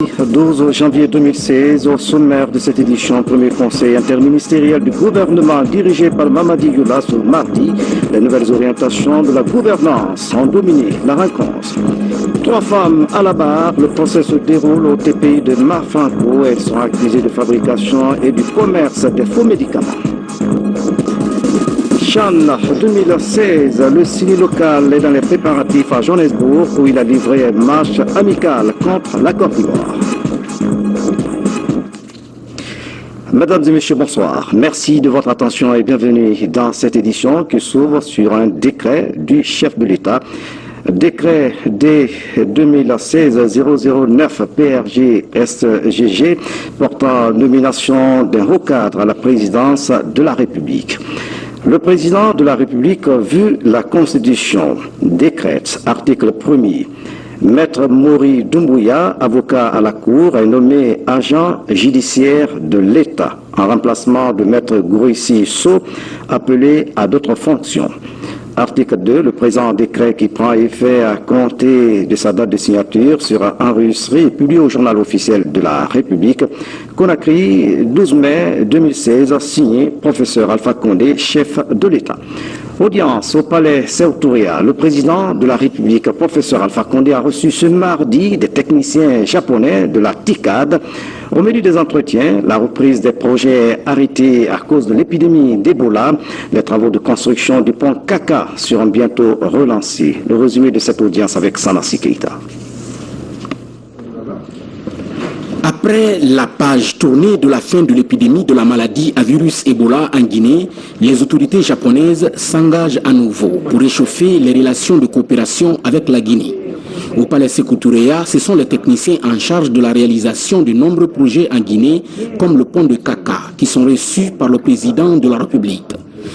12 janvier 2016, au sommaire de cette édition, premier conseil interministériel du gouvernement dirigé par Mamadi Youla ce mardi, les nouvelles orientations de la gouvernance ont dominé la rencontre. 3 femmes à la barre, le procès se déroule au TPI de Marfanco. Elles sont accusées de fabrication et du commerce des faux médicaments. Chan 2016, le CINI local est dans les préparatifs à Johannesburg où il a livré une marche amicale contre la Côte d'Ivoire. Mesdames et messieurs, bonsoir. Merci de votre attention et bienvenue dans cette édition qui s'ouvre sur un décret du chef de l'État. Décret D 2016-009 PRG-SGG portant nomination d'un haut cadre à la présidence de la République. Le président de la République, vu la Constitution, décrète, article 1er, Maître Mori Doumbouya, avocat à la Cour, est nommé agent judiciaire de l'État en remplacement de Maître Gourissi So, appelé à d'autres fonctions. Article 2, le présent décret qui prend effet à compter de sa date de signature sera enregistré et publié au journal officiel de la République. Conakry, 12 mai 2016, signé professeur Alpha Condé, chef de l'État. Audience au palais Séoutouria. Le président de la République, professeur Alpha Condé, a reçu ce mardi des techniciens japonais de la TICAD. Au menu des entretiens, la reprise des projets arrêtés à cause de l'épidémie d'Ebola, les travaux de construction du pont Kaka seront bientôt relancés. Le résumé de cette audience avec Sanasi Keita. Après la page tournée de la fin de l'épidémie de la maladie à virus Ebola en Guinée, les autorités japonaises s'engagent à nouveau pour réchauffer les relations de coopération avec la Guinée. Au palais Sékou Touréa, ce sont les techniciens en charge de la réalisation de nombreux projets en Guinée, comme le pont de Kaka, qui sont reçus par le président de la République.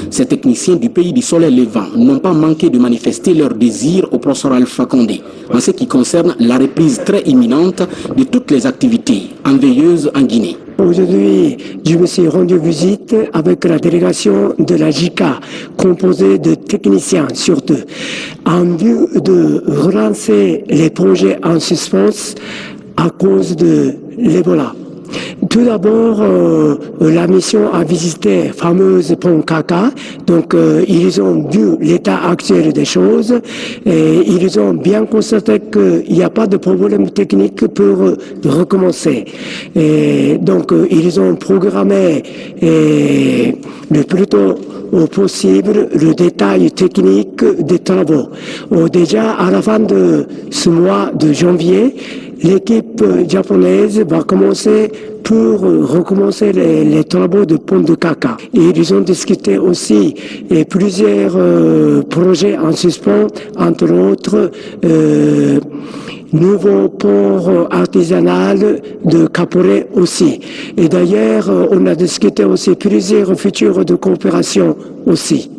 Ces techniciens du pays du soleil levant n'ont pas manqué de manifester leur désir au professeur Alpha Condé en ce qui concerne la reprise très imminente de toutes les activités enveilleuses en Guinée. Aujourd'hui, je me suis rendu visite avec la délégation de la JICA, composée de techniciens surtout, en vue de relancer les projets en suspens à cause de l'Ebola. Tout d'abord, la mission a visité le fameux pont Kaka. Donc, ils ont vu l'état actuel des choses et ils ont bien constaté qu'il n'y a pas de problème technique pour recommencer. Et donc, ils ont programmé le plus tôt possible le détail technique des travaux. Déjà, à la fin de ce mois de janvier, l'équipe japonaise va commencer pour recommencer les travaux de pont de Kaka. Et ils ont discuté aussi plusieurs projets en suspens, entre autres nouveau port artisanal de Caporé aussi. Et d'ailleurs, on a discuté aussi plusieurs futurs de coopération aussi.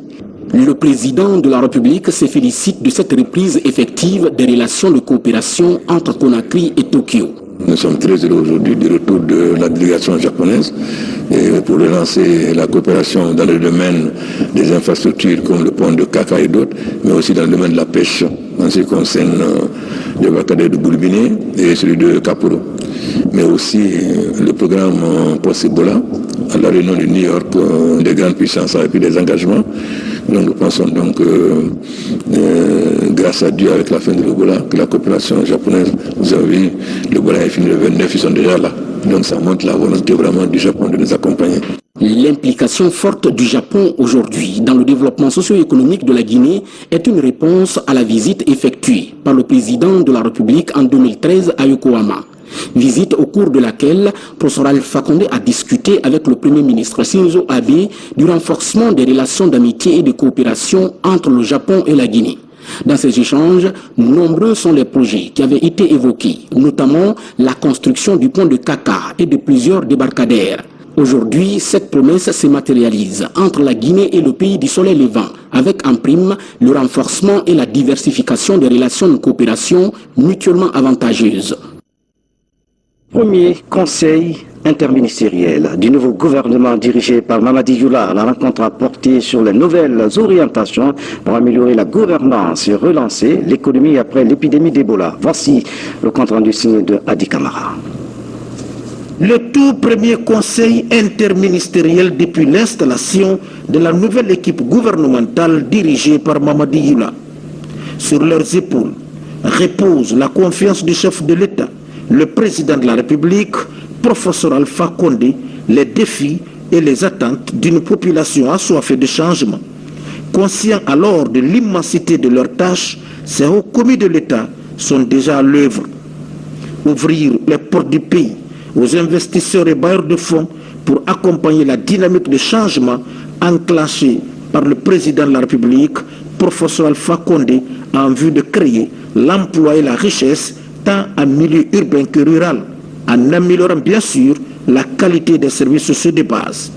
Le président de la République se félicite de cette reprise effective des relations de coopération entre Conakry et Tokyo. Nous sommes très heureux aujourd'hui du retour de la délégation japonaise et pour relancer la coopération dans le domaine des infrastructures comme le pont de Kaka et d'autres, mais aussi dans le domaine de la pêche en ce qui concerne le Bakadé de Boulbiné et celui de Kaporo. Mais aussi le programme post-Ebola à la réunion de New York des grandes puissances et puis des engagements. Donc nous pensons donc grâce à Dieu avec la fin de l'Ebola que la coopération japonaise, vous avez vu, l'Ebola est fini le 29, ils sont déjà là. Donc ça montre la volonté vraiment du Japon de nous accompagner. L'implication forte du Japon aujourd'hui dans le développement socio-économique de la Guinée est une réponse à la visite effectuée par le président de la République en 2013 à Yokohama. Visite au cours de laquelle professeur Alpha Condé a discuté avec le Premier ministre Shinzo Abe du renforcement des relations d'amitié et de coopération entre le Japon et la Guinée. Dans ces échanges, nombreux sont les projets qui avaient été évoqués, notamment la construction du pont de Kaka et de plusieurs débarcadères. Aujourd'hui, cette promesse se matérialise entre la Guinée et le pays du soleil levant, avec en prime le renforcement et la diversification des relations de coopération mutuellement avantageuses. Premier conseil interministériel du nouveau gouvernement dirigé par Mamadi Youla. La rencontre a porté sur les nouvelles orientations pour améliorer la gouvernance et relancer l'économie après l'épidémie d'Ebola. Voici le compte rendu signé de Adi Kamara. le tout premier conseil interministériel depuis l'installation de la nouvelle équipe gouvernementale dirigée par Mamadi Youla. Sur leurs épaules repose la confiance du chef de l'État, le président de la République, professeur Alpha Condé, les défis et les attentes d'une population assoiffée de changement. Conscients alors de l'immensité de leurs tâches, ces hauts commis de l'État sont déjà à l'œuvre. Ouvrir les portes du pays aux investisseurs et bailleurs de fonds pour accompagner la dynamique de changement enclenchée par le président de la République, professeur Alpha Condé, en vue de créer l'emploi et la richesse tant en milieu urbain que rural, en améliorant bien sûr la qualité des services sociaux de base.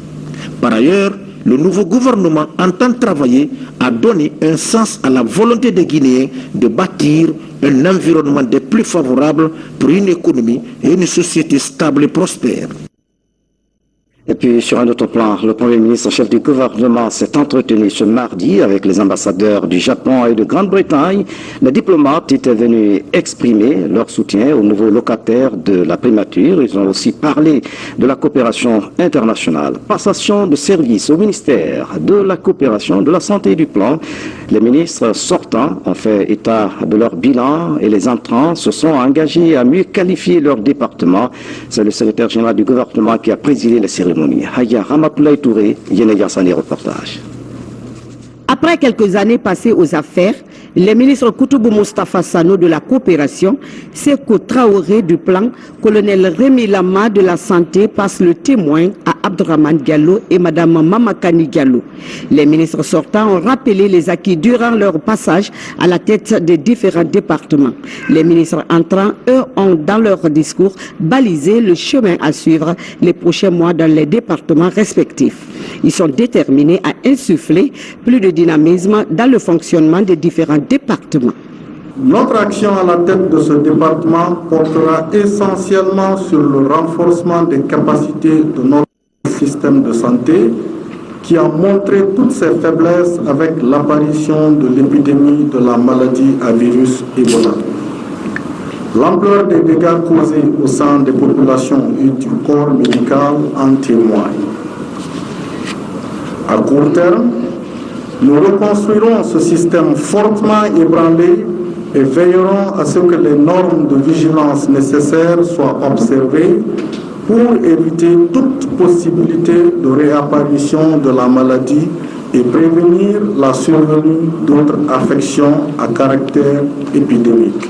Par ailleurs, le nouveau gouvernement entend travailler à donner un sens à la volonté des Guinéens de bâtir un environnement des plus favorables pour une économie et une société stable et prospère. Et puis, sur un autre plan, le Premier ministre chef du gouvernement s'est entretenu ce mardi avec les ambassadeurs du Japon et de Grande-Bretagne. Les diplomates étaient venus exprimer leur soutien aux nouveaux locataires de la primature. Ils ont aussi parlé de la coopération internationale. Passation de service au ministère de la coopération, de la santé et du plan. Les ministres sortants ont fait état de leur bilan et les entrants se sont engagés à mieux qualifier leur département. C'est le secrétaire général du gouvernement qui a présidé les cérémonies. Haya Ramatoulaye Touré, Yeneya Sane, reportage. Après quelques années passées aux affaires, les ministres Koutoubou Moustapha Sano de la coopération, Sékou Traoré du plan, colonel Rémi Lama de la santé passe le témoin à Abdraman Diallo et Madame Mamakani Diallo. Les ministres sortants ont rappelé les acquis durant leur passage à la tête des différents départements. Les ministres entrants, eux, ont dans leur discours balisé le chemin à suivre les prochains mois dans les départements respectifs. Ils sont déterminés à insuffler plus de dynamisme dans le fonctionnement des différents départements. Notre action à la tête de ce département portera essentiellement sur le renforcement des capacités de notre système de santé qui a montré toutes ses faiblesses avec l'apparition de l'épidémie de la maladie à virus Ebola. L'ampleur des dégâts causés au sein des populations et du corps médical en témoigne. À court terme, nous reconstruirons ce système fortement ébranlé et veillerons à ce que les normes de vigilance nécessaires soient observées pour éviter toute possibilité de réapparition de la maladie et prévenir la survenue d'autres affections à caractère épidémique.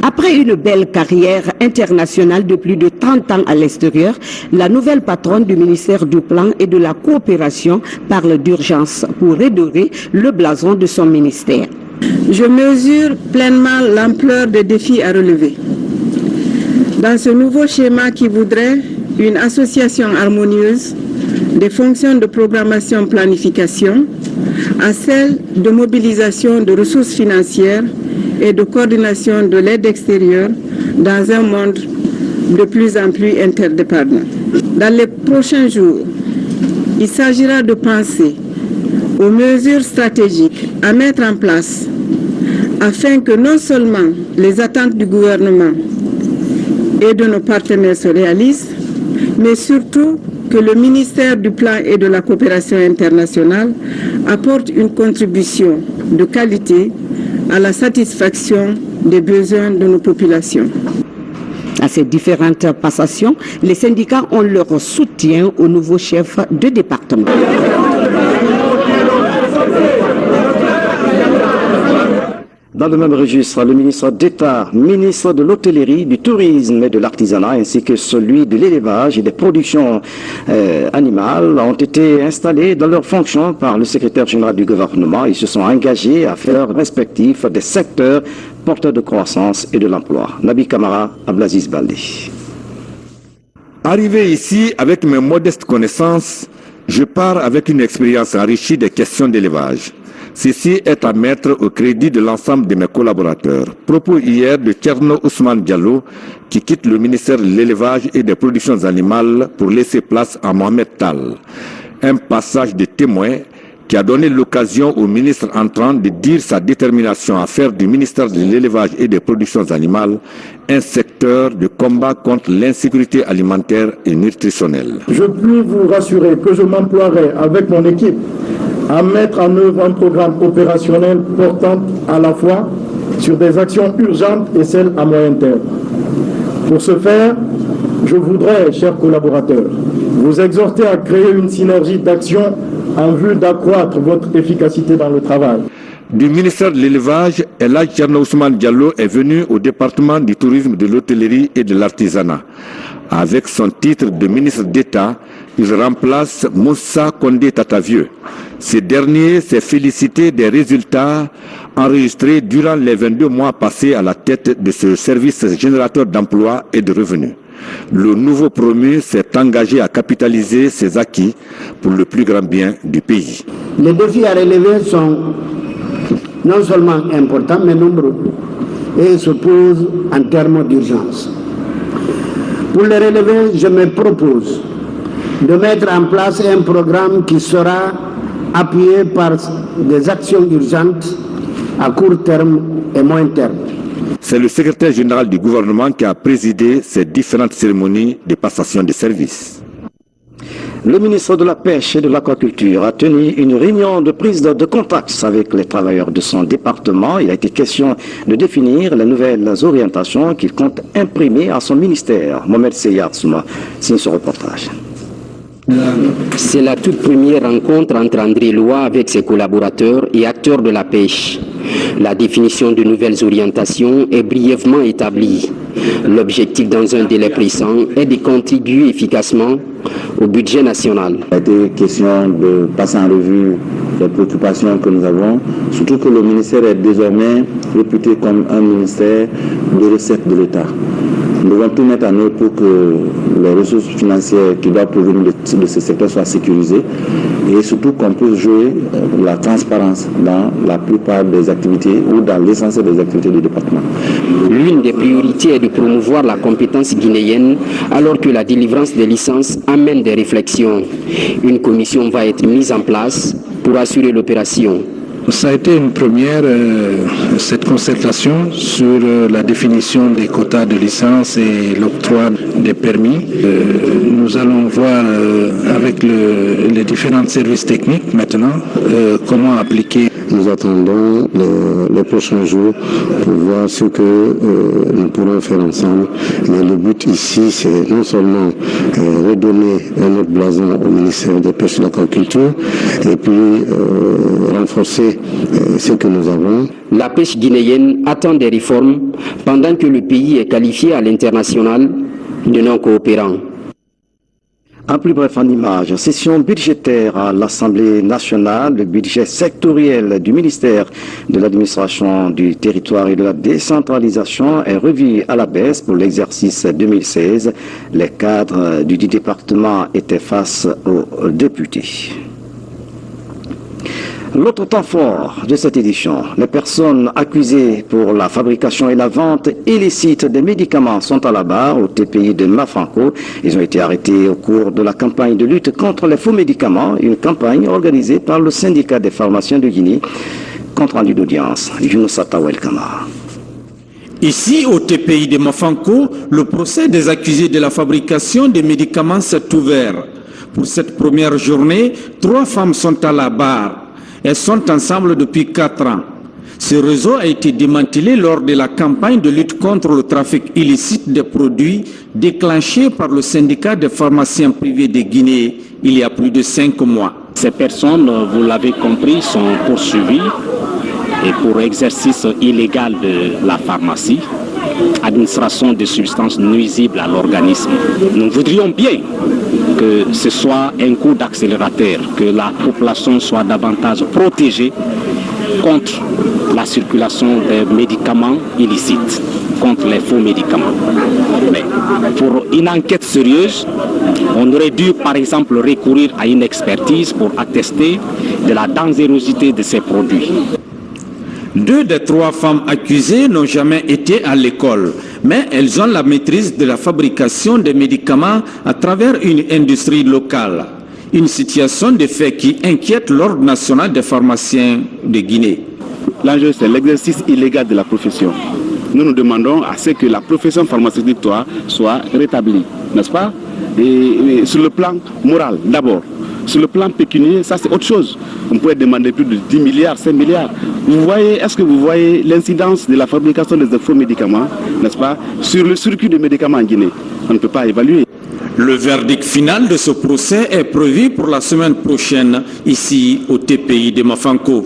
Après une belle carrière internationale de plus de 30 ans à l'extérieur, la nouvelle patronne du ministère du Plan et de la Coopération parle d'urgence pour redorer le blason de son ministère. Je mesure pleinement l'ampleur des défis à relever. Dans ce nouveau schéma qui voudrait une association harmonieuse des fonctions de programmation-planification à celles de mobilisation de ressources financières et de coordination de l'aide extérieure dans un monde de plus en plus interdépendant. Dans les prochains jours, il s'agira de penser aux mesures stratégiques à mettre en place afin que non seulement les attentes du gouvernement et de nos partenaires se réalisent, mais surtout que le ministère du Plan et de la Coopération internationale apporte une contribution de qualité à la satisfaction des besoins de nos populations. À ces différentes passations, les syndicats ont leur soutien au nouveau chef de département. Dans le même registre, le ministre d'État, ministre de l'Hôtellerie, du Tourisme et de l'Artisanat, ainsi que celui de l'élevage et des productions animales, ont été installés dans leurs fonctions par le secrétaire général du gouvernement. Ils se sont engagés à faire respectifs des secteurs porteurs de croissance et de l'emploi. Nabi Kamara, Ablaziz Baldé. Arrivé ici avec mes modestes connaissances, je pars avec une expérience enrichie des questions d'élevage. Ceci est à mettre au crédit de l'ensemble de mes collaborateurs. Propos hier de Tcherno Ousmane Diallo, qui quitte le ministère de l'élevage et des productions animales pour laisser place à Mohamed Tal. Un passage de témoin qui a donné l'occasion au ministre entrant de dire sa détermination à faire du ministère de l'élevage et des productions animales un secteur de combat contre l'insécurité alimentaire et nutritionnelle. Je puis vous rassurer que je m'emploierai avec mon équipe à mettre en œuvre un programme opérationnel portant à la fois sur des actions urgentes et celles à moyen terme. Pour ce faire, je voudrais, chers collaborateurs, vous exhorter à créer une synergie d'action en vue d'accroître votre efficacité dans le travail. Du ministère de l'élevage, Elhadj Thierno Ousmane Diallo est venu au département du tourisme, de l'hôtellerie et de l'artisanat. Avec son titre de ministre d'État, il remplace Moussa Condé Tatavieux. Ce dernier s'est félicité des résultats enregistrés durant les 22 mois passés à la tête de ce service générateur d'emplois et de revenus. Le nouveau promu s'est engagé à capitaliser ses acquis pour le plus grand bien du pays. Les défis à relever sont non seulement importants, mais nombreux, et se posent en termes d'urgence. Pour les relever, je me propose de mettre en place un programme qui sera appuyé par des actions urgentes à court terme et moyen terme. C'est le secrétaire général du gouvernement qui a présidé ces différentes cérémonies de passation de services. Le ministre de la Pêche et de l'Aquaculture a tenu une réunion de prise de contact avec les travailleurs de son département. Il a été question de définir les nouvelles orientations qu'il compte imprimer à son ministère. Mohamed Seyatsouma signe ce reportage. C'est la toute première rencontre entre André Loa avec ses collaborateurs et acteurs de la pêche. La définition de nouvelles orientations est brièvement établie. L'objectif dans un délai pressant est de contribuer efficacement au budget national. Il a été question de passer en revue les préoccupations que nous avons, surtout que le ministère est désormais réputé comme un ministère de recettes de l'État. Nous devons tout mettre en œuvre pour que les ressources financières qui doivent provenir de ce secteur soient sécurisées et surtout qu'on puisse jouer la transparence dans la plupart des activités ou dans l'essentiel des activités du département. L'une des priorités est de promouvoir la compétence guinéenne alors que la délivrance des licences amène des réflexions. Une commission va être mise en place pour assurer l'opération. Ça a été une première, cette concertation sur la définition des quotas de licence et l'octroi des permis. Nous allons voir avec les différents services techniques maintenant comment appliquer. Nous attendons les prochains jours pour voir ce que nous pourrons faire ensemble. Mais le but ici, c'est non seulement redonner un autre blason au ministère des Pêches et de l'Aquaculture et puis renforcer ce que nous avons. La pêche guinéenne attend des réformes pendant que le pays est qualifié à l'international de non-coopérant. En plus bref, en image, session budgétaire à l'Assemblée nationale, le budget sectoriel du ministère de l'administration du territoire et de la décentralisation est revu à la baisse pour l'exercice 2016. Les cadres du département étaient face aux députés. L'autre temps fort de cette édition, les personnes accusées pour la fabrication et la vente illicite des médicaments sont à la barre au TPI de Mafanco. Ils ont été arrêtés au cours de la campagne de lutte contre les faux médicaments, une campagne organisée par le syndicat des pharmaciens de Guinée. Compte rendu d'audience, Younusa Tawel Kamara. Ici, au TPI de Mafanco, le procès des accusés de la fabrication des médicaments s'est ouvert. Pour cette première journée, 3 femmes sont à la barre. Elles sont ensemble depuis 4 ans. Ce réseau a été démantelé lors de la campagne de lutte contre le trafic illicite des produits déclenchée par le syndicat des pharmaciens privés de Guinée il y a plus de 5 mois. Ces personnes, vous l'avez compris, sont poursuivies et pour exercice illégal de la pharmacie, administration de substances nuisibles à l'organisme. Nous voudrions bien que ce soit un coup d'accélérateur, que la population soit davantage protégée contre la circulation des médicaments illicites, contre les faux médicaments. Mais pour une enquête sérieuse, on aurait dû par exemple recourir à une expertise pour attester de la dangerosité de ces produits. 2 des 3 femmes accusées n'ont jamais été à l'école, mais elles ont la maîtrise de la fabrication des médicaments à travers une industrie locale. Une situation de fait qui inquiète l'Ordre national des pharmaciens de Guinée. L'enjeu, c'est l'exercice illégal de la profession. Nous nous demandons à ce que la profession pharmaceutique soit rétablie, n'est-ce pas? Et sur le plan moral, d'abord. Sur le plan pécuniaire, ça c'est autre chose. On pourrait demander plus de 10 milliards, 5 milliards. Est-ce que vous voyez l'incidence de la fabrication des faux médicaments, n'est-ce pas, sur le circuit de médicaments en Guinée? On ne peut pas évaluer. Le verdict final de ce procès est prévu pour la semaine prochaine, ici au TPI de Mafanko.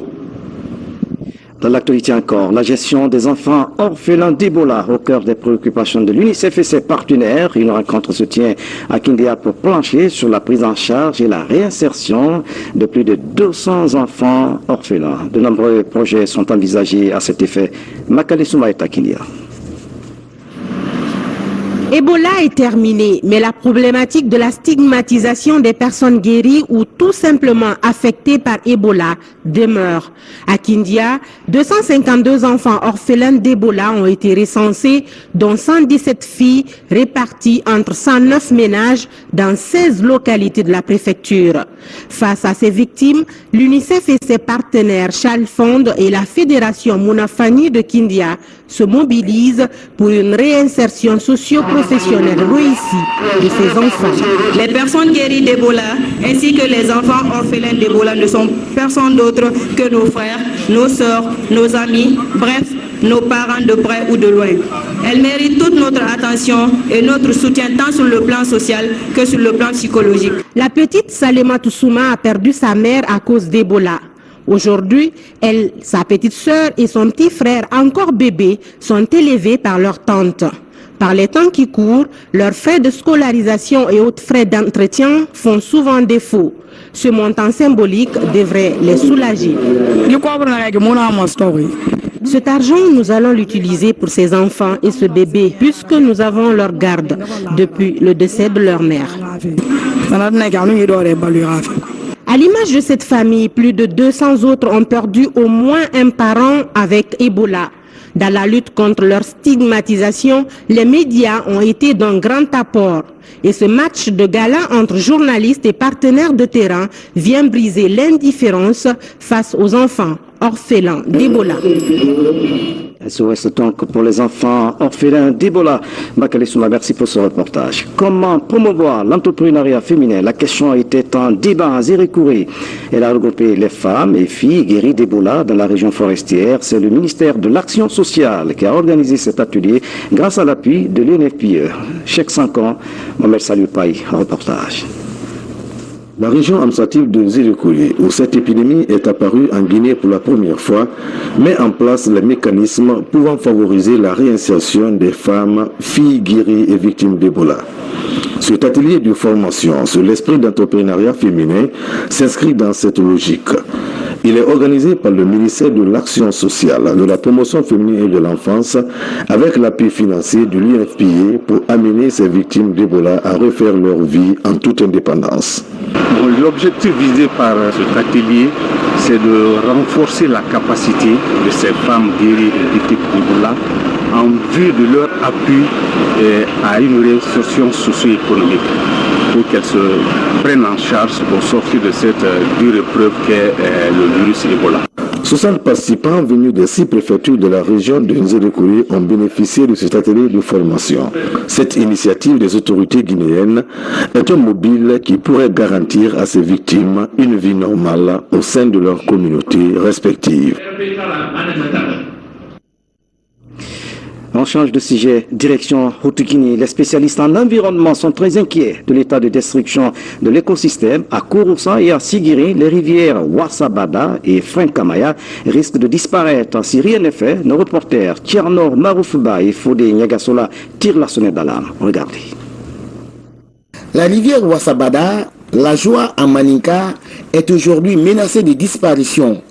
Dans l'actualité encore, la gestion des enfants orphelins d'Ebola au cœur des préoccupations de l'UNICEF et ses partenaires. Une rencontre se tient à Kindia pour plancher sur la prise en charge et la réinsertion de plus de 200 enfants orphelins. De nombreux projets sont envisagés à cet effet. Makale Souma est à Kindia. Ebola est terminé, mais la problématique de la stigmatisation des personnes guéries ou tout simplement affectées par Ebola demeure. À Kindia, 252 enfants orphelins d'Ebola ont été recensés, dont 117 filles réparties entre 109 ménages dans 16 localités de la préfecture. Face à ces victimes, l'UNICEF et ses partenaires Charles Fond et la Fédération Mounafani de Kindia se mobilisent pour une réinsertion socio-professionnelle réussie de ces enfants. Les personnes guéries d'Ebola ainsi que les enfants orphelins d'Ebola ne sont personne d'autre que nos frères, nos sœurs, nos amis, bref, nos parents de près ou de loin. Elles méritent toute notre attention et notre soutien tant sur le plan social que sur le plan psychologique. La petite Salema Toussouma a perdu sa mère à cause d'Ebola. Aujourd'hui, elle, sa petite sœur et son petit frère, encore bébé, sont élevés par leur tante. Par les temps qui courent, leurs frais de scolarisation et autres frais d'entretien font souvent défaut. Ce montant symbolique devrait les soulager. Cet argent, nous allons l'utiliser pour ces enfants et ce bébé, puisque nous avons leur garde depuis le décès de leur mère. À l'image de cette famille, plus de 200 autres ont perdu au moins un parent avec Ebola. Dans la lutte contre leur stigmatisation, les médias ont été d'un grand apport. Et ce match de gala entre journalistes et partenaires de terrain vient briser l'indifférence face aux enfants orphelins d'Ebola. SOS donc pour les enfants orphelins d'Ebola. Makale Souma, merci pour ce reportage. Comment promouvoir l'entrepreneuriat féminin? La question était en débat à Zérékouré. Elle a regroupé les femmes et filles guéries d'Ebola dans la région forestière. C'est le ministère de l'Action sociale qui a organisé cet atelier grâce à l'appui de l'UNFPE. Cheikh Sankan, Mohamed Salou Paye, reportage. La région administrative de Zérékouré, où cette épidémie est apparue en Guinée pour la première fois, met en place les mécanismes pouvant favoriser la réinsertion des femmes, filles guéries et victimes d'Ebola. Cet atelier de formation sur l'esprit d'entrepreneuriat féminin s'inscrit dans cette logique. Il est organisé par le ministère de l'Action sociale, de la promotion féminine et de l'enfance, avec l'appui financier de l'UNFPA pour amener ces victimes d'Ebola à refaire leur vie en toute indépendance. L'objectif visé par cet atelier, c'est de renforcer la capacité de ces femmes guéries et victimes d'Ebola en vue de leur appui à une réinsertion socio-économique pour qu'elles se prennent en charge pour sortir de cette dure épreuve qu'est le virus Ebola. 60 participants venus des 6 préfectures de la région de Zérékouré ont bénéficié de cet atelier de formation. Cette initiative des autorités guinéennes est un mobile qui pourrait garantir à ces victimes une vie normale au sein de leurs communautés respectives. On change de sujet, direction Haut-Guinée. Les spécialistes en environnement sont très inquiets de l'état de destruction de l'écosystème. À Kouroussa et à Sigiri, les rivières Ouassabada et Frenkamaya risquent de disparaître. Si rien n'est fait, nos reporters Tchernor Maroufouba et Fodé Niagasola tirent la sonnette d'alarme. Regardez. La rivière Ouassabada, la Joie à Maninka, est aujourd'hui menacée de disparition.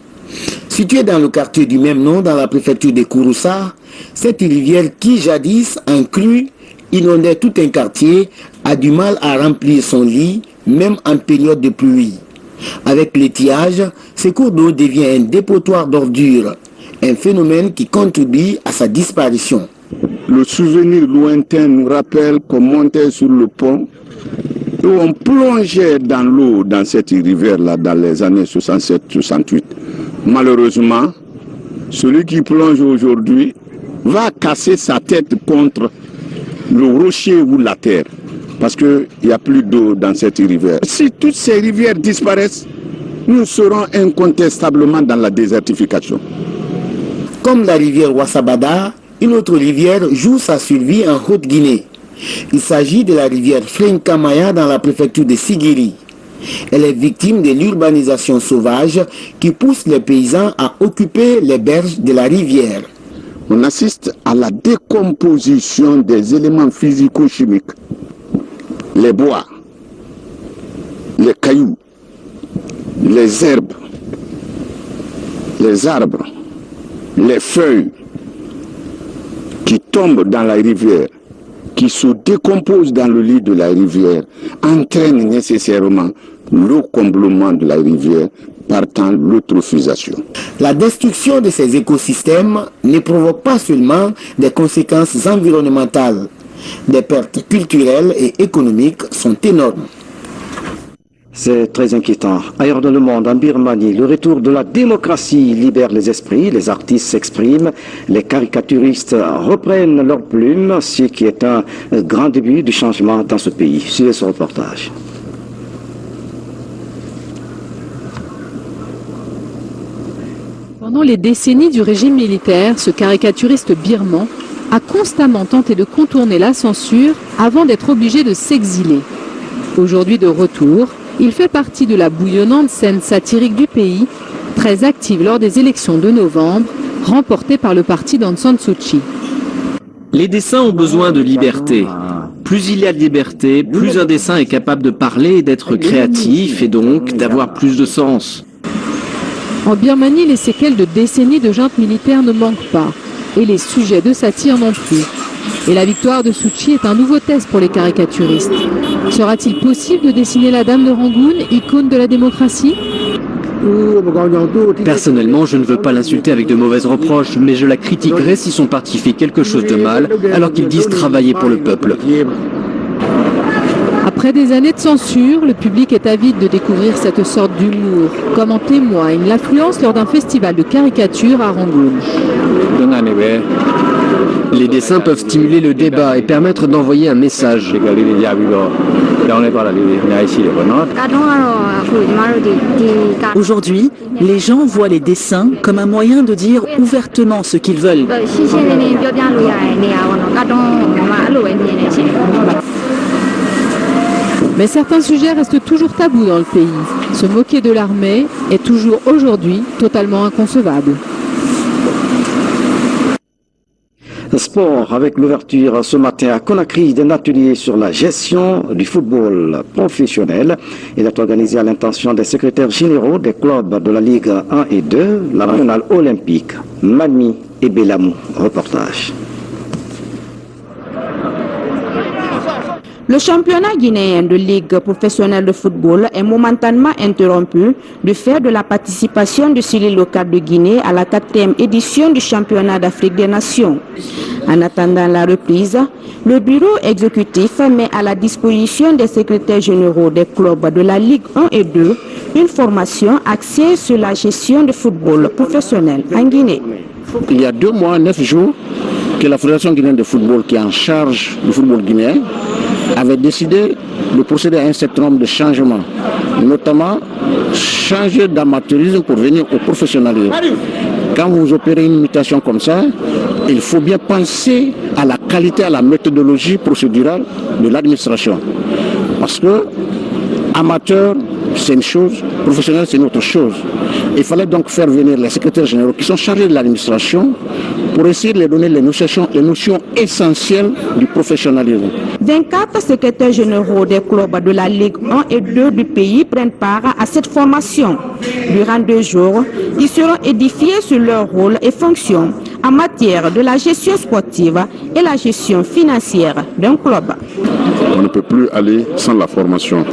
Située dans le quartier du même nom, dans la préfecture de Kouroussa, cette rivière qui jadis, en crue, inondait tout un quartier, a du mal à remplir son lit, même en période de pluie. Avec l'étiage, ce cours d'eau devient un dépotoir d'ordures, un phénomène qui contribue à sa disparition. Le souvenir lointain nous rappelle qu'on montait sur le pont on plongeait dans l'eau dans cette rivière-là dans les années 67-68. Malheureusement, celui qui plonge aujourd'hui va casser sa tête contre le rocher ou la terre, parce qu'il n'y a plus d'eau dans cette rivière. Si toutes ces rivières disparaissent, nous serons incontestablement dans la désertification. Comme la rivière Ouassabada, une autre rivière joue sa survie en Haute-Guinée. Il s'agit de la rivière Frenkamaya dans la préfecture de Sigiri. Elle est victime de l'urbanisation sauvage qui pousse les paysans à occuper les berges de la rivière. On assiste à la décomposition des éléments physico-chimiques. Les bois, les cailloux, les herbes, les arbres, les feuilles qui tombent dans la rivière, qui se décomposent dans le lit de la rivière, entraînent nécessairement le comblement de la rivière, partant l'eutrophisation. La destruction de ces écosystèmes ne provoque pas seulement des conséquences environnementales. Des pertes culturelles et économiques sont énormes. C'est très inquiétant. Ailleurs dans le monde, en Birmanie, le retour de la démocratie libère les esprits, les artistes s'expriment, les caricaturistes reprennent leurs plumes, ce qui est un grand début du changement dans ce pays. Suivez ce reportage. Pendant les décennies du régime militaire, ce caricaturiste birman a constamment tenté de contourner la censure avant d'être obligé de s'exiler. Aujourd'hui de retour, il fait partie de la bouillonnante scène satirique du pays, très active lors des élections de novembre, remportées par le parti d'Aung San Suu Kyi. Les dessins ont besoin de liberté. Plus il y a de liberté, plus un dessin est capable de parler et d'être créatif et donc d'avoir plus de sens. En Birmanie, les séquelles de décennies de junte militaire ne manquent pas, et les sujets de satire non plus. Et la victoire de Suu Kyi est un nouveau test pour les caricaturistes. Sera-t-il possible de dessiner la dame de Rangoon, icône de la démocratie? Personnellement, je ne veux pas l'insulter avec de mauvaises reproches, mais je la critiquerai si son parti fait quelque chose de mal, alors qu'ils disent travailler pour le peuple. Après des années de censure, le public est avide de découvrir cette sorte d'humour, comme en témoigne l'affluence lors d'un festival de caricature à Rangoon. Les dessins peuvent stimuler le débat et permettre d'envoyer un message. Aujourd'hui, les gens voient les dessins comme un moyen de dire ouvertement ce qu'ils veulent. Mais certains sujets restent toujours tabous dans le pays. Se moquer de l'armée est toujours aujourd'hui totalement inconcevable. Sport, avec l'ouverture ce matin à Conakry d'un atelier sur la gestion du football professionnel. Il est organisé à l'intention des secrétaires généraux des clubs de la Ligue 1 et 2, la régionale olympique, Mami et Bellamou. Reportage. Le championnat guinéen de Ligue professionnelle de football est momentanément interrompu du fait de la participation du Syli local de Guinée à la 4e édition du championnat d'Afrique des Nations. En attendant la reprise, le bureau exécutif met à la disposition des secrétaires généraux des clubs de la Ligue 1 et 2 une formation axée sur la gestion du football professionnel en Guinée. Il y a 2 mois, 9 jours, que la Fédération guinéenne de football qui est en charge du football guinéen avait décidé de procéder à un certain nombre de changements, notamment changer d'amateurisme pour venir au professionnalisme. Quand vous opérez une mutation comme ça, il faut bien penser à la qualité, à la méthodologie procédurale de l'administration. Parce que amateur, c'est une chose, professionnel, c'est une autre chose. Il fallait donc faire venir les secrétaires généraux qui sont chargés de l'administration pour essayer de leur donner les notions essentielles du professionnalisme. 24 secrétaires généraux des clubs de la Ligue 1 et 2 du pays prennent part à cette formation. Durant 2 jours, ils seront édifiés sur leur rôle et fonctions en matière de la gestion sportive et la gestion financière d'un club. On ne peut plus aller sans la formation.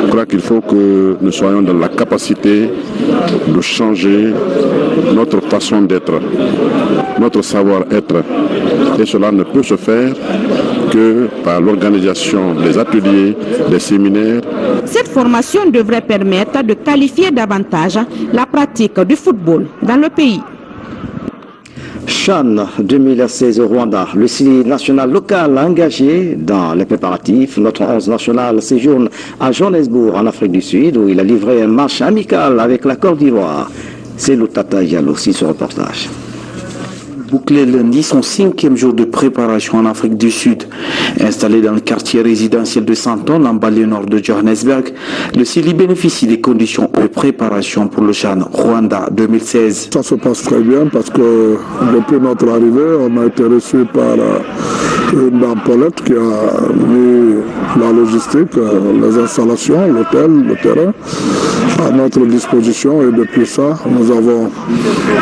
Je crois qu'il faut que nous soyons dans la capacité de changer notre façon d'être, notre savoir-être. Et cela ne peut se faire que par l'organisation des ateliers, des séminaires. Cette formation devrait permettre de qualifier davantage la pratique du football dans le pays. CHAN 2016 au Rwanda, le CILI national local engagé dans les préparatifs. Notre 11 national séjourne à Johannesburg en Afrique du Sud où il a livré un match amical avec la Côte d'Ivoire. C'est Loutata Diallo aussi ce reportage. Bouclé lundi son 5e jour de préparation en Afrique du Sud. Installé dans le quartier résidentiel de Sandton, en banlieue nord de Johannesburg, le CILI bénéficie des conditions de préparation pour le CHAN Rwanda 2016. Ça se passe très bien parce que depuis notre arrivée, on a été reçu par une dame Paulette qui a mis la logistique, les installations, l'hôtel, le terrain à notre disposition et depuis ça, nous avons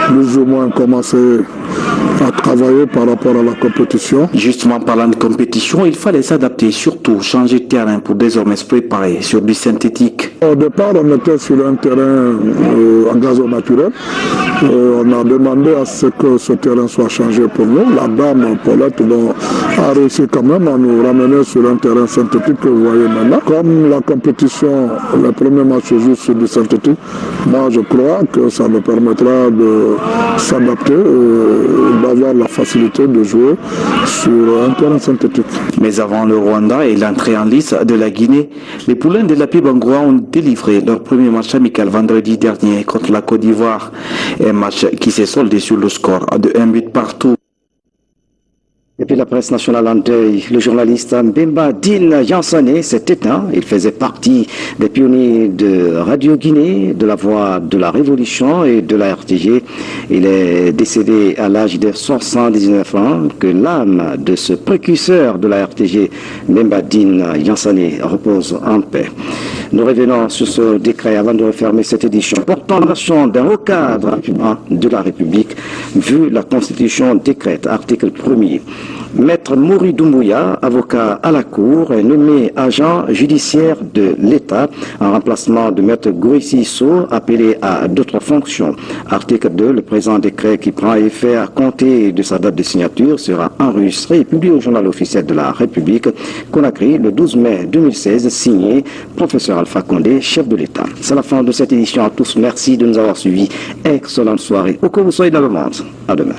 plus ou moins commencé à travailler par rapport à la compétition. Justement, parlant de compétition, il fallait s'adapter, surtout changer de terrain pour désormais se préparer sur du synthétique. Au départ, on était sur un terrain en gazon naturel. On a demandé à ce que ce terrain soit changé pour nous. La dame Paulette a réussi quand même à nous ramener sur un terrain synthétique que vous voyez maintenant. Comme la compétition, le premier match se joue sur du synthétique, moi je crois que ça nous permettra de s'adapter, d'avoir la facilité de jouer sur un terrain synthétique. Mais avant le Rwanda et l'entrée en lice de la Guinée, les poulains de l'API Bangoua ont délivré leur premier match amical vendredi dernier contre la Côte d'Ivoire. Un match qui s'est soldé sur le score de 1 but partout. Et puis la presse nationale en deuil, le journaliste Mbemba Dine Yansane s'est éteint. Il faisait partie des pionniers de Radio Guinée, de la Voix de la Révolution et de la RTG. Il est décédé à l'âge de 79 ans. Que l'âme de ce précurseur de la RTG, Mbemba Dine Yansane, repose en paix. Nous revenons sur ce décret avant de refermer cette édition portant l'action d'un haut cadre de la République, vu la Constitution décrète, article 1er. Maître Mouri Doumbouya, avocat à la Cour, est nommé agent judiciaire de l'État en remplacement de Maître Gourissi So, appelé à d'autres fonctions. Article 2, le présent décret qui prend effet à compter de sa date de signature sera enregistré et publié au journal officiel de la République, Conakry, le 12 mai 2016, signé professeur Alpha Condé, chef de l'État. C'est la fin de cette édition à tous. Merci de nous avoir suivis. Excellente soirée. Où que vous soyez dans le monde. À demain.